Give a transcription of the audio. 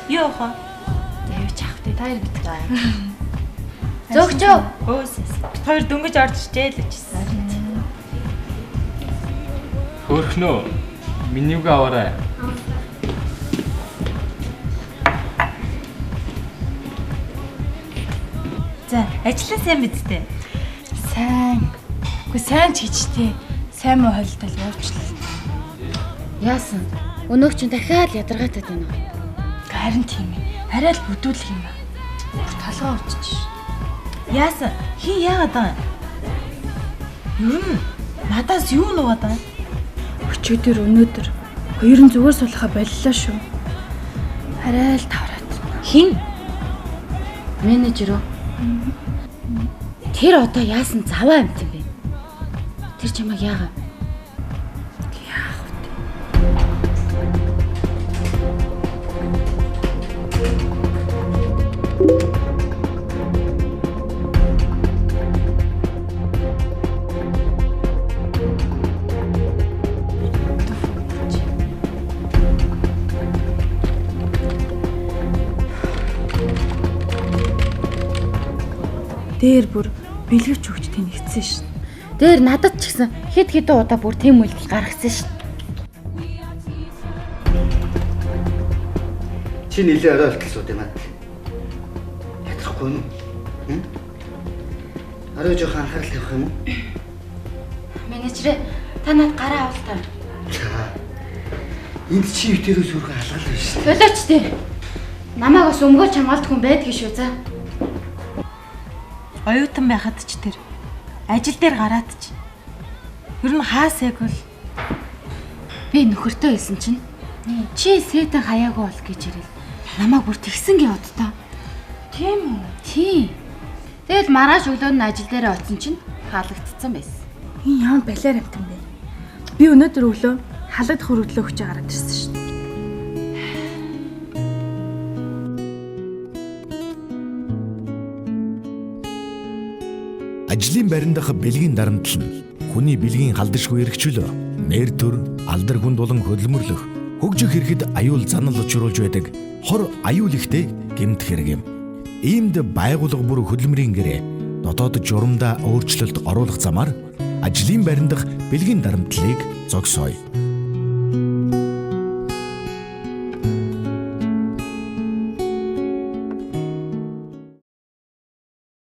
Юу хаа? Дэвч авах та хоёр битгий. Зөөгчөө. Өөс. Хоёр дөнгөж орж ичээ л гэжсэн. Хөөрхнөө. Менюг аваарай. За, ажиллаа сайн биз дээ. Сайн. Үгүй сайн ч гэжтэй. Сайн муу хойлтол явуулчихлаа. Яасан? Өнөөх чинь дахиад ядаргаатай байна уу? Харин тийм ээ. Арай л бүдүүлэх юм аа. Толгоо өвчж. Яасан? Хин яагаад байгаа юм? Юу н? Надаас юу нугаад байгаа? Өчигдөр өнөөдөр хоёр нь зүгээр суулгахаа боллоо шүү. Арай л тавраад. Хин? Менежер үү? Тэр одоо яасан заваа амт юм бэ? Тэр чамайг яагаад? Дээр бүр бэлгэвч хөвчтэй нэгдсэн шин. Дээр надад ч гэсэн хэд хэдэн удаа бүр тийм үйлдэл гаргасан шин. Чи нилээ орой олтолсууд юм аа. Ядрахгүй юм уу? Орой жоохон анхаарал тавих юм уу? Менежер та над гараа авалтаа. Энд чи өвтөрөөс үргэ алгал байна шүү. Болооч тий. Намайг бас өмгөөлж хамгаалдаг хүн байдгийг шүү за. Оюутан байхад ч тэр ажил дээр гараад ч. Ер нь хаасайг бол Би нөхөртөө хэлсэн чинь чи сэтэн хаяагүй бол гэж ирэл. Намайг бүр тэгсэн гээ оддоо. Тийм үү? Тий. Тэгэл маргааш өглөө нь ажил дээр очсон чинь хаалгагдсан байсан. Энэ ямар балиар амт юм бэ? Би өнөөдөр өглөө халагдах хөрөглөө хүчээ гараад ирсэн шин. Ажлын байран дахь бэлгийн дарамтлал нь хүний бэлгийн халдашгүй эрхчлөө, нэр төр, алдар хүнд болон хөдөлмөрлөх, хөгжих хэрэгэд аюул занал учруулж байдаг хор аюул ихтэй гэмт хэрэг юм. Иймд байгууллага бүр хөдөлмөрийн гэрээ дотоод журамдаа өөрчлөлт оруулах замаар ажлын байран дахь бэлгийн дарамтлалыг зогсооё.